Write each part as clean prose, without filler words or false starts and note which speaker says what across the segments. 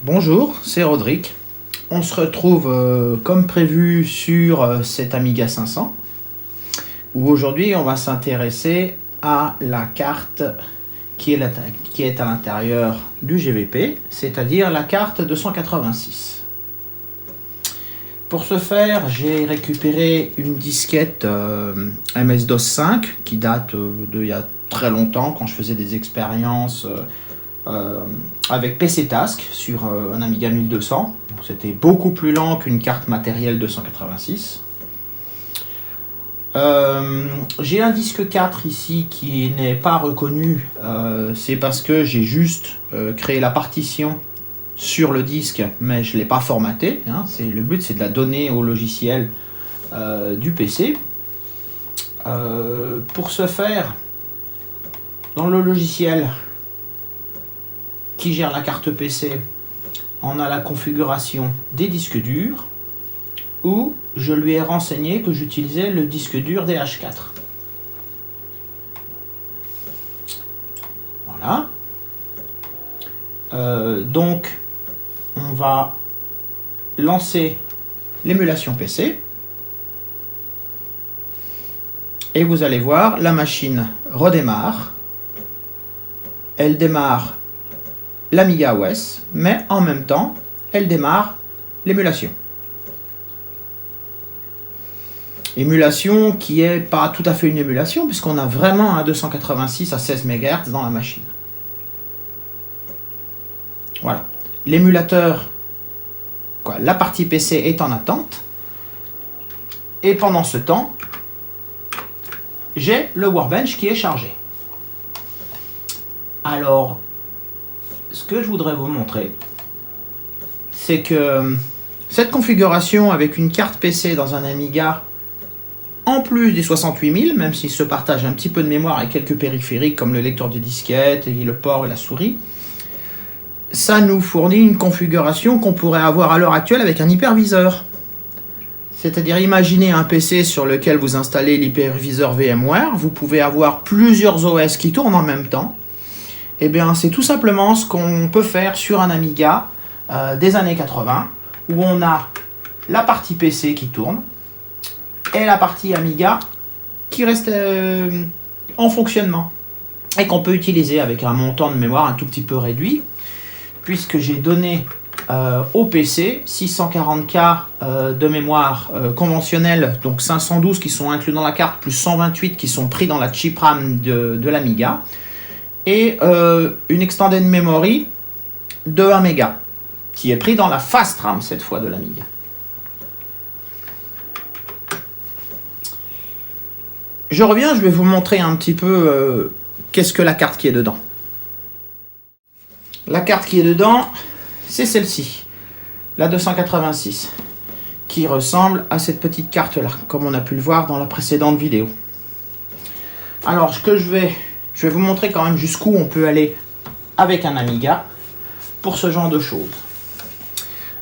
Speaker 1: Bonjour, c'est Rodrigue. On se retrouve comme prévu sur cet Amiga 500 où aujourd'hui on va s'intéresser à la carte qui est à l'intérieur du GVP, c'est-à-dire la carte 286. Pour ce faire, j'ai récupéré une disquette MS-DOS 5 qui date d'il y a très longtemps, quand je faisais des expériences avec PC Task sur un Amiga 1200. C'était beaucoup plus lent qu'une carte matérielle 286. J'ai un disque 4 ici qui n'est pas reconnu, c'est parce que j'ai juste créé la partition sur le disque, mais je ne l'ai pas formaté, hein. Le but c'est de la donner au logiciel du PC. Pour ce faire, dans le logiciel qui gère la carte PC, on a la configuration des disques durs, où je lui ai renseigné que j'utilisais le disque dur DH4. Voilà. Donc, on va lancer l'émulation PC. Et vous allez voir, la machine redémarre. Elle démarre l'Amiga OS, mais en même temps, elle démarre l'émulation. Émulation qui n'est pas tout à fait une émulation, puisqu'on a vraiment un 286 à 16 MHz dans la machine. Voilà. L'émulateur, la partie PC est en attente. Et pendant ce temps, j'ai le Workbench qui est chargé. Alors, ce que je voudrais vous montrer, c'est que cette configuration avec une carte PC dans un Amiga, en plus des 68000, même s'il se partage un petit peu de mémoire avec quelques périphériques comme le lecteur de disquette et le port et la souris, ça nous fournit une configuration qu'on pourrait avoir à l'heure actuelle avec un hyperviseur. C'est-à-dire, imaginez un PC sur lequel vous installez l'hyperviseur VMware, vous pouvez avoir plusieurs OS qui tournent en même temps. Et bien, c'est tout simplement ce qu'on peut faire sur un Amiga des années 80, où on a la partie PC qui tourne, et la partie Amiga qui reste en fonctionnement et qu'on peut utiliser avec un montant de mémoire un tout petit peu réduit, puisque j'ai donné au PC 640K de mémoire conventionnelle, donc 512 qui sont inclus dans la carte, plus 128 qui sont pris dans la chip RAM de l'Amiga, et une extended memory de 1 méga qui est pris dans la fast RAM cette fois de l'Amiga. Je reviens, je vais vous montrer un petit peu qu'est-ce que la carte qui est dedans. La carte qui est dedans, c'est celle-ci, la 286, qui ressemble à cette petite carte-là, comme on a pu le voir dans la précédente vidéo. Alors, ce que je vais vous montrer quand même jusqu'où on peut aller avec un Amiga pour ce genre de choses.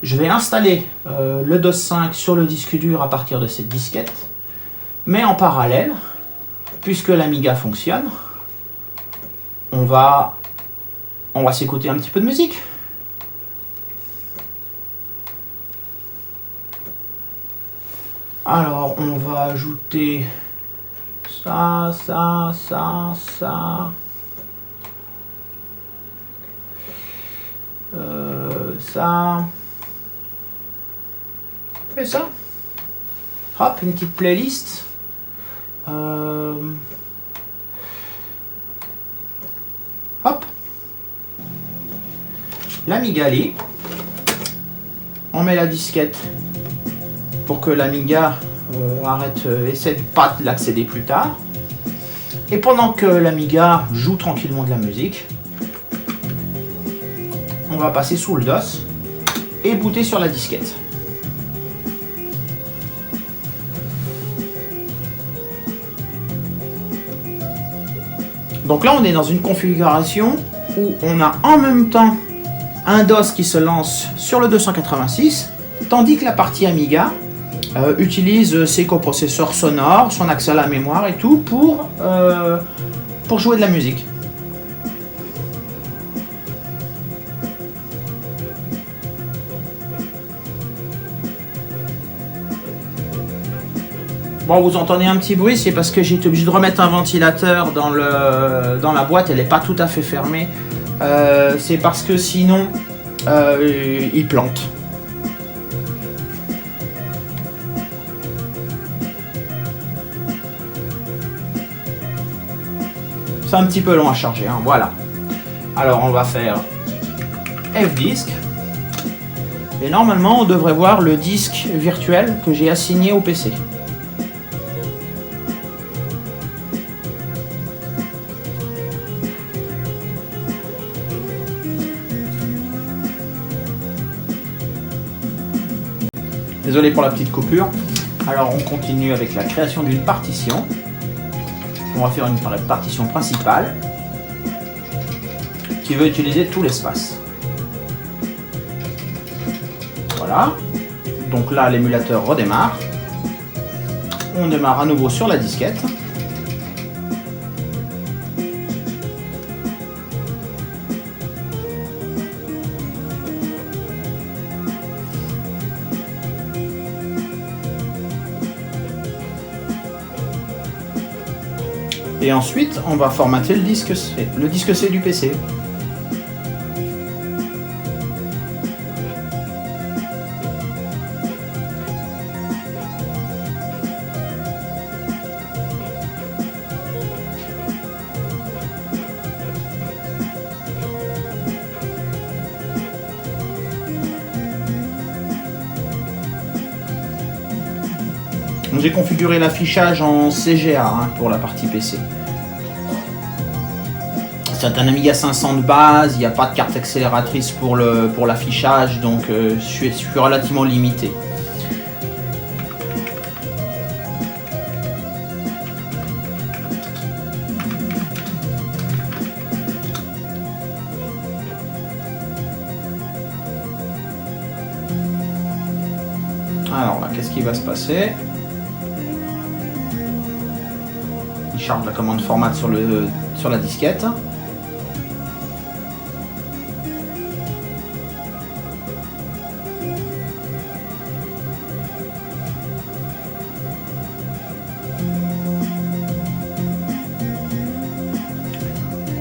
Speaker 1: Je vais installer le DOS 5 sur le disque dur à partir de cette disquette, mais en parallèle, puisque l'Amiga fonctionne, on va s'écouter un petit peu de musique. Alors, on va ajouter ça. Ça. Et ça. Hop, une petite playlist. Hop. L'Amiga lit. On met la disquette pour que l'Amiga essaie de pas l'accéder plus tard. Et pendant que l'Amiga joue tranquillement de la musique, on va passer sous le DOS et booter sur la disquette. Donc là, on est dans une configuration où on a en même temps un DOS qui se lance sur le 286, tandis que la partie Amiga utilise ses coprocesseurs sonores, son accès à la mémoire et tout pour jouer de la musique. Bon, vous entendez un petit bruit, c'est parce que j'ai été obligé de remettre un ventilateur dans la boîte, elle n'est pas tout à fait fermée. C'est parce que sinon, il plante. C'est un petit peu long à charger, hein, voilà. Alors on va faire F-Disk. Et normalement, on devrait voir le disque virtuel que j'ai assigné au PC. Désolé pour la petite coupure. Alors on continue avec la création d'une partition. On va faire une partition principale qui veut utiliser tout l'espace. Voilà. Donc là l'émulateur redémarre. On démarre à nouveau sur la disquette. Et ensuite, on va formater le disque C du PC. J'ai configuré l'affichage en CGA hein, pour la partie PC. C'est un Amiga 500 de base, il n'y a pas de carte accélératrice pour l'affichage, donc je suis relativement limité. Alors là, qu'est-ce qui va se passer? Il charge la commande format sur la disquette.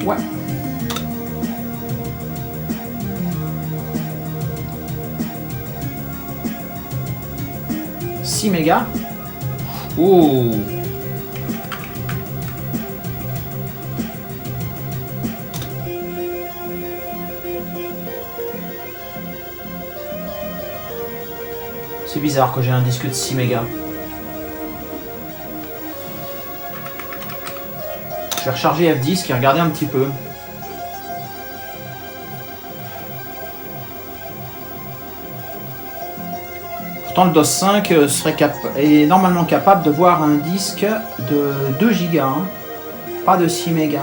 Speaker 1: Ouais. « 6 mégas. Oh. C'est bizarre que j'ai un disque de 6 mégas. Je vais recharger F-Disk et regarder un petit peu. Pourtant le DOS 5 est normalement capable de voir un disque de 2 Go, hein, pas de 6 mégas.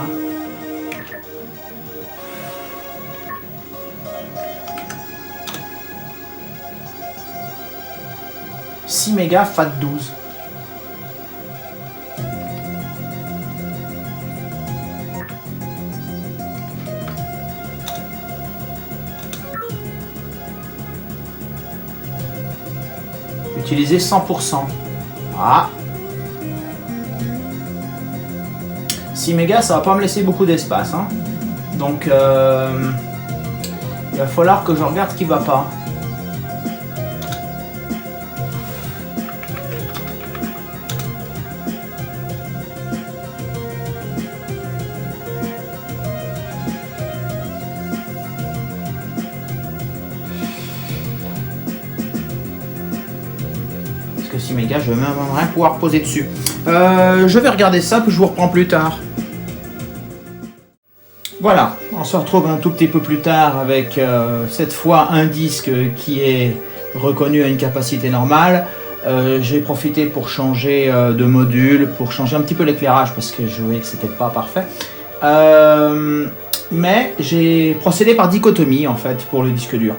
Speaker 1: « 6 mégas FAT12. » Utiliser 100%. Ah. 6 mégas, ça va pas me laisser beaucoup d'espace. Hein. Donc, il va falloir que je regarde ce qui va pas. Que 6 mégas, je vais même rien pouvoir poser dessus. Je vais regarder ça, puis je vous reprends plus tard. Voilà, on se retrouve un tout petit peu plus tard avec cette fois un disque qui est reconnu à une capacité normale. J'ai profité pour changer de module, pour changer un petit peu l'éclairage parce que je voyais que c'était pas parfait. Mais j'ai procédé par dichotomie en fait pour le disque dur.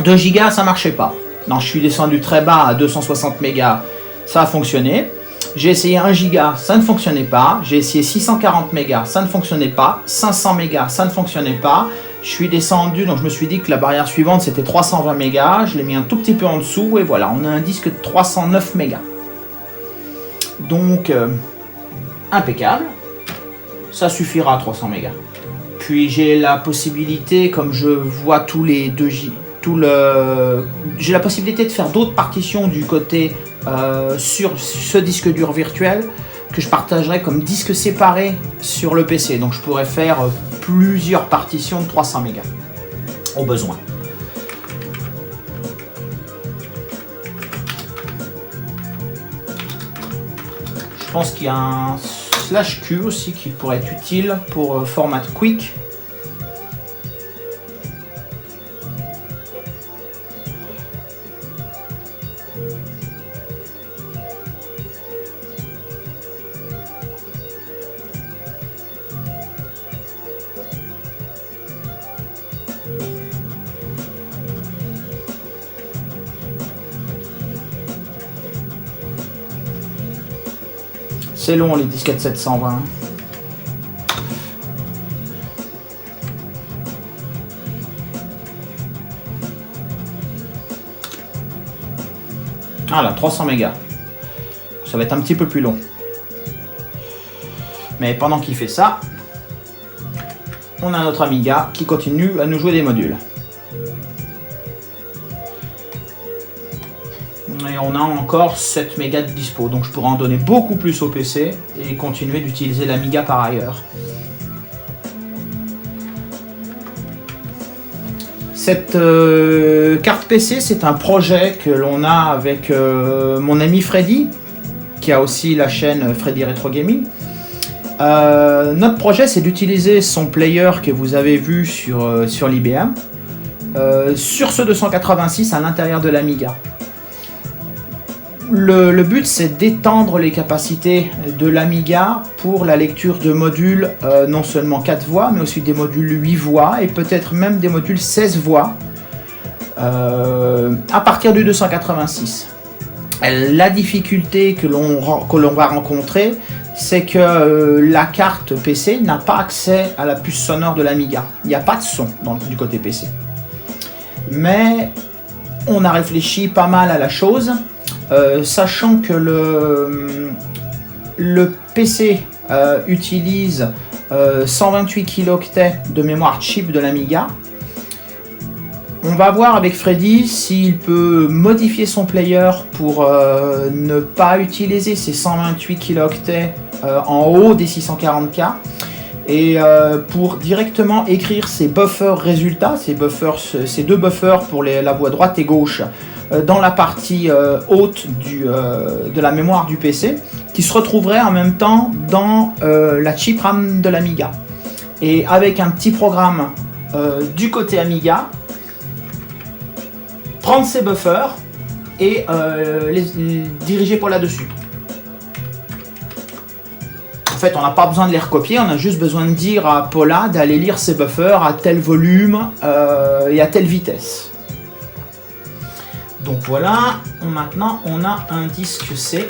Speaker 1: 2 Go ça marchait pas. Non, je suis descendu très bas à 260 mégas, ça a fonctionné. J'ai essayé 1 giga, ça ne fonctionnait pas. J'ai essayé 640 mégas, ça ne fonctionnait pas. 500 mégas, ça ne fonctionnait pas. Je suis descendu, donc je me suis dit que la barrière suivante c'était 320 mégas. Je l'ai mis un tout petit peu en dessous et voilà, on a un disque de 309 mégas. Donc, impeccable. Ça suffira à 300 mégas. Puis j'ai la possibilité, comme je vois tous les 2 J, j'ai la possibilité de faire d'autres partitions du côté sur ce disque dur virtuel que je partagerai comme disque séparé sur le PC. Donc je pourrais faire plusieurs partitions de 300 mégas au besoin. Je pense qu'il y a un slash Q aussi qui pourrait être utile pour format quick. C'est long les disquettes 720. Ah là, 300 mégas. Ça va être un petit peu plus long. Mais pendant qu'il fait ça, on a notre Amiga qui continue à nous jouer des modules. Et on a encore 7 mégas de dispo, donc je pourrais en donner beaucoup plus au PC et continuer d'utiliser l'Amiga par ailleurs. Cette carte PC, c'est un projet que l'on a avec mon ami Freddy, qui a aussi la chaîne Freddy Retro Gaming. Notre projet, c'est d'utiliser son player que vous avez vu sur l'IBM sur ce 286 à l'intérieur de l'Amiga. Le but, c'est d'étendre les capacités de l'Amiga pour la lecture de modules non seulement 4 voix, mais aussi des modules 8 voix et peut-être même des modules 16 voix à partir du 286. La difficulté que l'on va rencontrer, c'est que la carte PC n'a pas accès à la puce sonore de l'Amiga. Il n'y a pas de son du côté PC. Mais on a réfléchi pas mal à la chose. Sachant que le PC utilise 128 kilooctets de mémoire chip de l'Amiga, on va voir avec Freddy s'il peut modifier son player pour ne pas utiliser ces 128 kilooctets en haut des 640K et pour directement écrire ces buffers résultats, ces deux buffers pour la voie droite et gauche dans la partie haute de la mémoire du PC, qui se retrouverait en même temps dans la chip RAM de l'Amiga. Et avec un petit programme du côté Amiga, prendre ces buffers et les diriger pour là-dessus. En fait, on n'a pas besoin de les recopier, on a juste besoin de dire à Paula d'aller lire ses buffers à tel volume et à telle vitesse. Donc voilà, maintenant on a un disque C.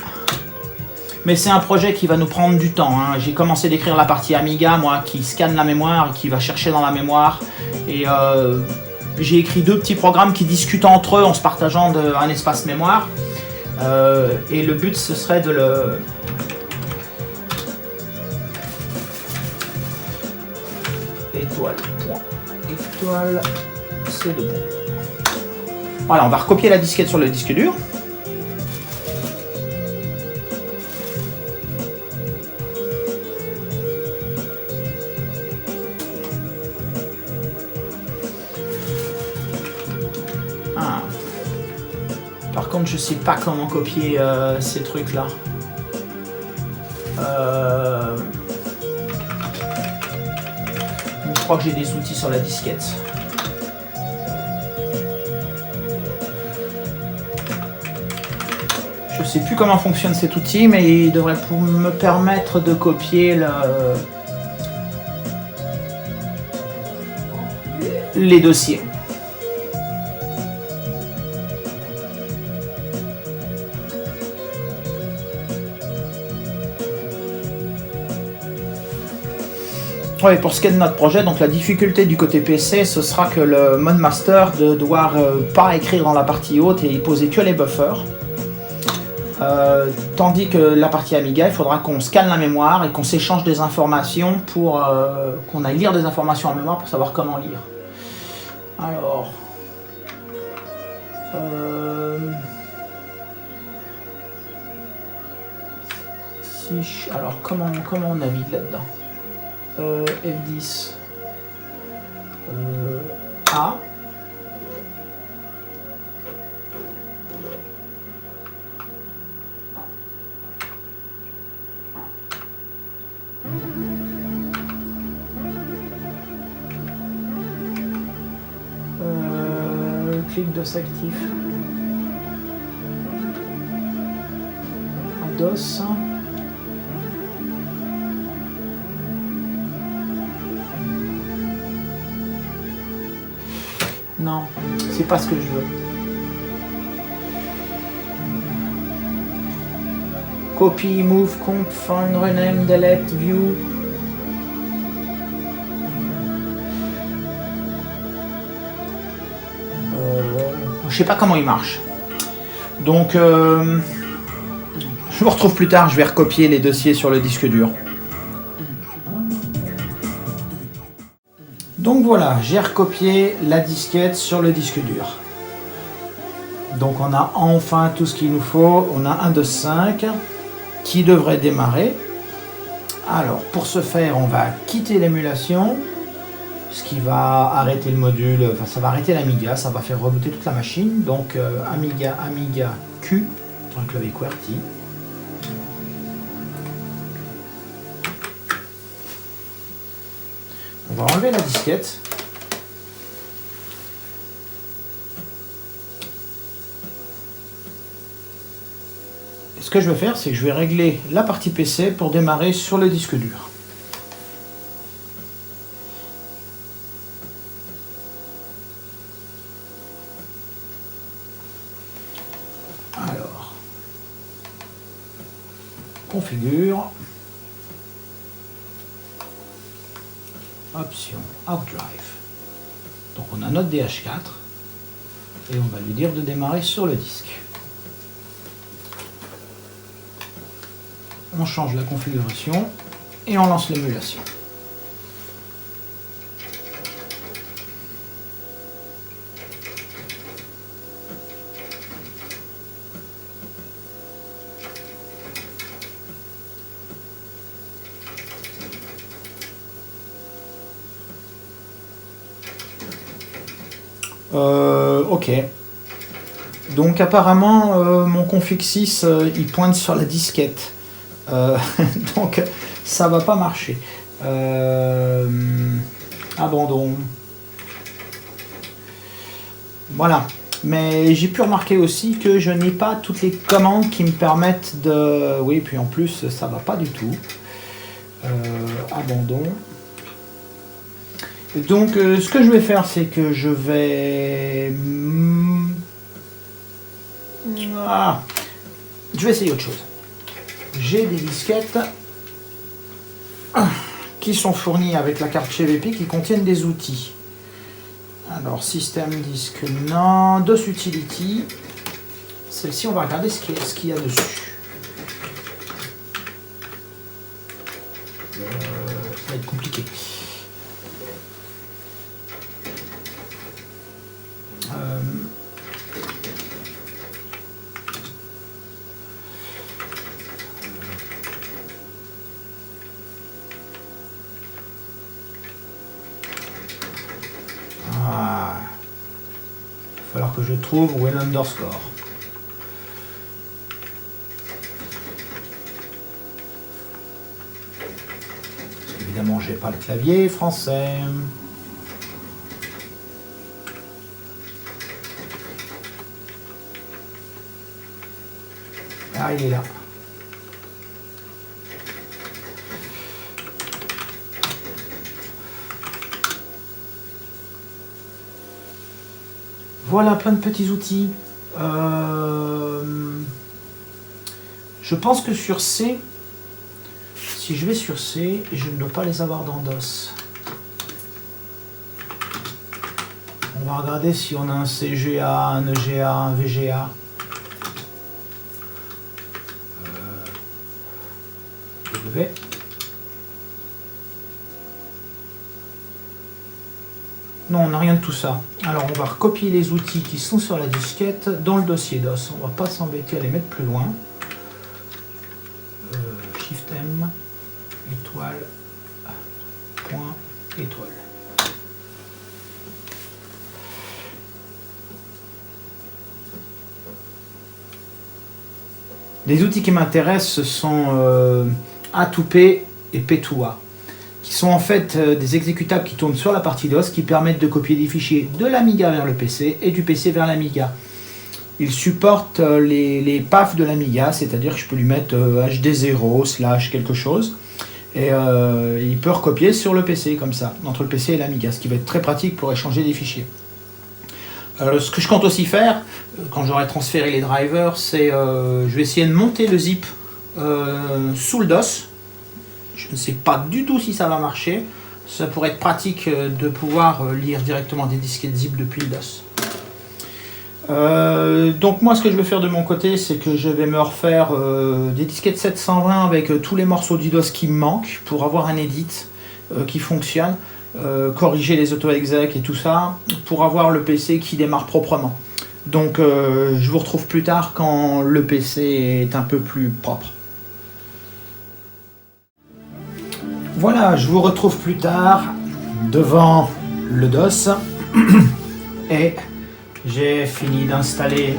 Speaker 1: Mais c'est un projet qui va nous prendre du temps. Hein. J'ai commencé d'écrire la partie Amiga, moi, qui scanne la mémoire, qui va chercher dans la mémoire. Et j'ai écrit 2 petits programmes qui discutent entre eux en se partageant un espace mémoire. Et le but, ce serait de le... Étoile, point, étoile, c'est 2 points. Voilà, on va recopier la disquette sur le disque dur. Ah. Par contre, je sais pas comment copier ces trucs-là. Je crois que j'ai des outils sur la disquette. Je sais plus comment fonctionne cet outil, mais il devrait me permettre de copier les dossiers. Oui, pour ce qui est de notre projet, donc la difficulté du côté PC, ce sera que le mode master de devoir pas écrire dans la partie haute et y poser que les buffers. Tandis que la partie Amiga, il faudra qu'on scanne la mémoire et qu'on s'échange des informations pour qu'on aille lire des informations en mémoire pour savoir comment lire. Alors... alors comment on navigue là-dedans? F10 A. Clic de s'actif. DOS. Non, c'est pas ce que je veux. Copy, move, comp, find, rename, delete, view. Je sais pas comment il marche. Donc, je vous retrouve plus tard. Je vais recopier les dossiers sur le disque dur. Donc voilà, j'ai recopié la disquette sur le disque dur. Donc on a enfin tout ce qu'il nous faut. On a un de 5 qui devrait démarrer. Alors pour ce faire, on va quitter l'émulation, ce qui va arrêter le module, enfin ça va arrêter l'Amiga, ça va faire rebooter toute la machine. Donc Amiga Q, sur un clavier QWERTY. On va enlever la disquette. Et ce que je vais faire, c'est que je vais régler la partie PC pour démarrer sur le disque dur. Alors, configure. Option Outdrive. Donc on a notre DH4 et on va lui dire de démarrer sur le disque. On change la configuration et on lance l'émulation. Ok. Donc apparemment mon config 6 il pointe sur la disquette. Donc ça va pas marcher. Abandon. Voilà. Mais j'ai pu remarquer aussi que je n'ai pas toutes les commandes qui me permettent de... Oui, puis en plus ça va pas du tout. Abandon. Donc ce que je vais faire, c'est que je vais... Je vais essayer autre chose. J'ai des disquettes qui sont fournies avec la carte chez VP qui contiennent des outils. Alors, système disque, non. DOS Utility. Celle-ci, on va regarder ce qu'il y a dessus. Ça va être compliqué. Il va falloir que je trouve où est l'underscore. Parce qu'évidemment, j'ai pas le clavier français. Ah, il est là. Voilà, plein de petits outils. Je pense que sur C, si je vais sur C, je ne dois pas les avoir dans DOS. On va regarder si on a un CGA, un EGA, un VGA. W. Non, on n'a rien de tout ça. Alors on va recopier les outils qui sont sur la disquette dans le dossier DOS. On va pas s'embêter à les mettre plus loin. Shift M, étoile, point, étoile. Les outils qui m'intéressent, ce sont A2P et P2A, qui sont en fait des exécutables qui tournent sur la partie DOS, qui permettent de copier des fichiers de l'Amiga vers le PC et du PC vers l'Amiga. Ils supportent les PAF de l'Amiga, c'est-à-dire que je peux lui mettre HD0 / quelque chose, et il peut recopier sur le PC comme ça, entre le PC et l'Amiga, ce qui va être très pratique pour échanger des fichiers. Ce que je compte aussi faire, quand j'aurai transféré les drivers, c'est je vais essayer de monter le zip sous le DOS. Je ne sais pas du tout si ça va marcher. Ça pourrait être pratique de pouvoir lire directement des disquettes zip depuis le DOS. Donc moi, ce que je vais faire de mon côté, c'est que je vais me refaire des disquettes 720 avec tous les morceaux du DOS qui me manquent pour avoir un edit qui fonctionne. Corriger les auto-exec et tout ça pour avoir le PC qui démarre proprement. Donc je vous retrouve plus tard quand le PC est un peu plus propre. Voilà, je vous retrouve plus tard devant le DOS et j'ai fini d'installer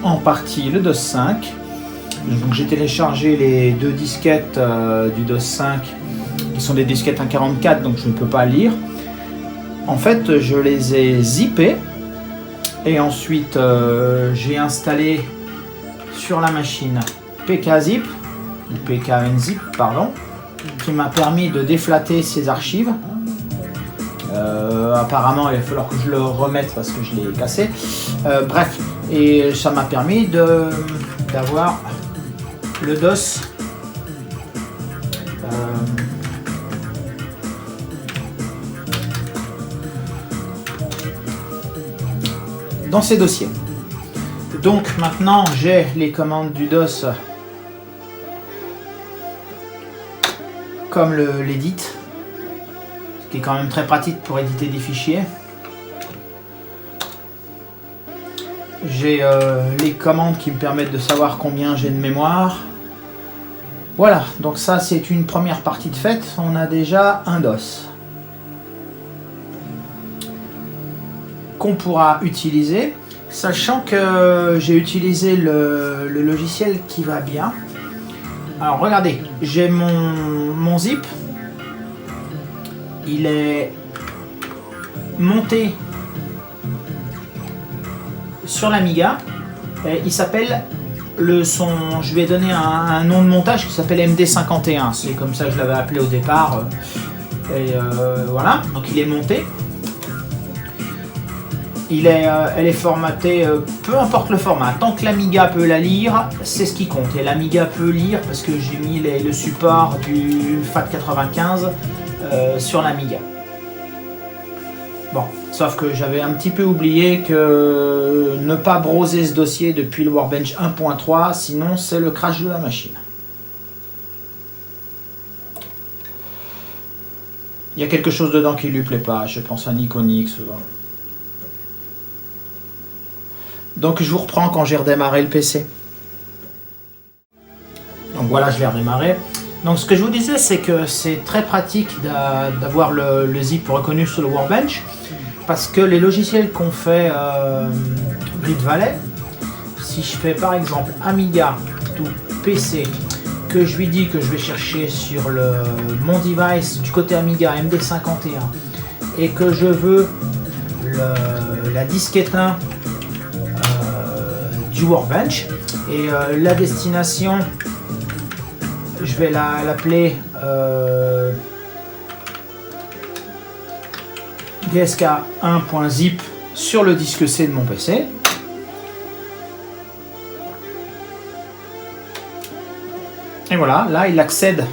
Speaker 1: en partie le DOS 5. Donc j'ai téléchargé les deux disquettes du DOS 5 qui sont des disquettes 1.44, donc je ne peux pas lire. En fait, je les ai zippées et ensuite j'ai installé sur la machine PKZip, ou PKNzip, pardon, qui m'a permis de déflatter ces archives. Apparemment, il va falloir que je le remette parce que je l'ai cassé. Bref, et ça m'a permis d'avoir le DOS dans ces dossiers. Donc maintenant j'ai les commandes du DOS comme l'edit, ce qui est quand même très pratique pour éditer des fichiers. J'ai les commandes qui me permettent de savoir combien j'ai de mémoire. Voilà, donc ça c'est une première partie de fait. On a déjà un DOS qu'on pourra utiliser, sachant que j'ai utilisé le logiciel qui va bien. Alors regardez, j'ai mon zip, il est monté sur l'Amiga et il s'appelle je vais donner un nom de montage qui s'appelle MD51, c'est comme ça que je l'avais appelé au départ, et voilà, donc il est monté. Elle est formatée, peu importe le format, tant que l'Amiga peut la lire, c'est ce qui compte. Et l'Amiga peut lire parce que j'ai mis le support du FAT95 sur l'Amiga. Bon, sauf que j'avais un petit peu oublié que ne pas browser ce dossier depuis le Workbench 1.3, sinon c'est le crash de la machine. Il y a quelque chose dedans qui lui plaît pas, je pense à Nikonix. Donc je vous reprends quand j'ai redémarré le PC. Donc voilà, je l'ai redémarré. Donc ce que je vous disais, c'est que c'est très pratique d'avoir le zip reconnu sur le Workbench, parce que les logiciels qu'on fait Grid Valley, si je fais par exemple Amiga to PC, que je lui dis que je vais chercher sur mon device du côté Amiga MD51 et que je veux la disquette 1 du Workbench, et la destination, je vais l'appeler dsk1.zip sur le disque C de mon PC. Et voilà, là il accède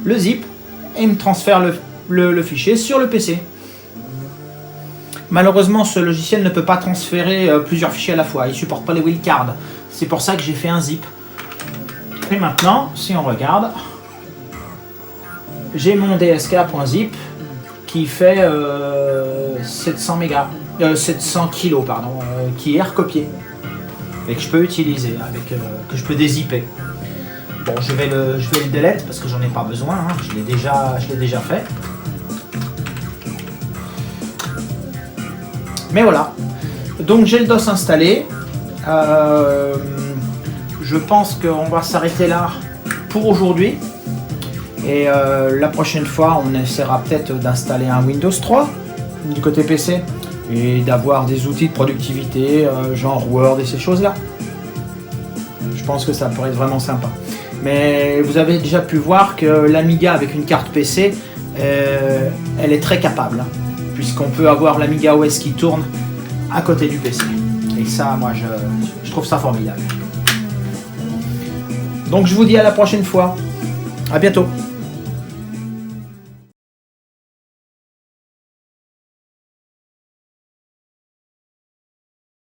Speaker 1: le zip et il me transfère le fichier sur le PC. Malheureusement, ce logiciel ne peut pas transférer plusieurs fichiers à la fois. Il ne supporte pas les wildcards. C'est pour ça que j'ai fait un zip. Et maintenant, si on regarde, j'ai mon dsk.zip qui fait 700 kilos, pardon, qui est recopié et que je peux utiliser, que je peux dézipper. Bon, je vais le delete parce que j'en ai pas besoin. Hein. Je l'ai déjà fait. Mais voilà, donc j'ai le DOS installé, je pense qu'on va s'arrêter là pour aujourd'hui, et la prochaine fois on essaiera peut-être d'installer un Windows 3 du côté PC, et d'avoir des outils de productivité, genre Word et ces choses-là. Je pense que ça pourrait être vraiment sympa. Mais vous avez déjà pu voir que l'Amiga avec une carte PC, elle est très capable. Puisqu'on peut avoir l'Amiga OS qui tourne à côté du PC. Et ça, moi, je trouve ça formidable. Donc, je vous dis à la prochaine fois. À bientôt.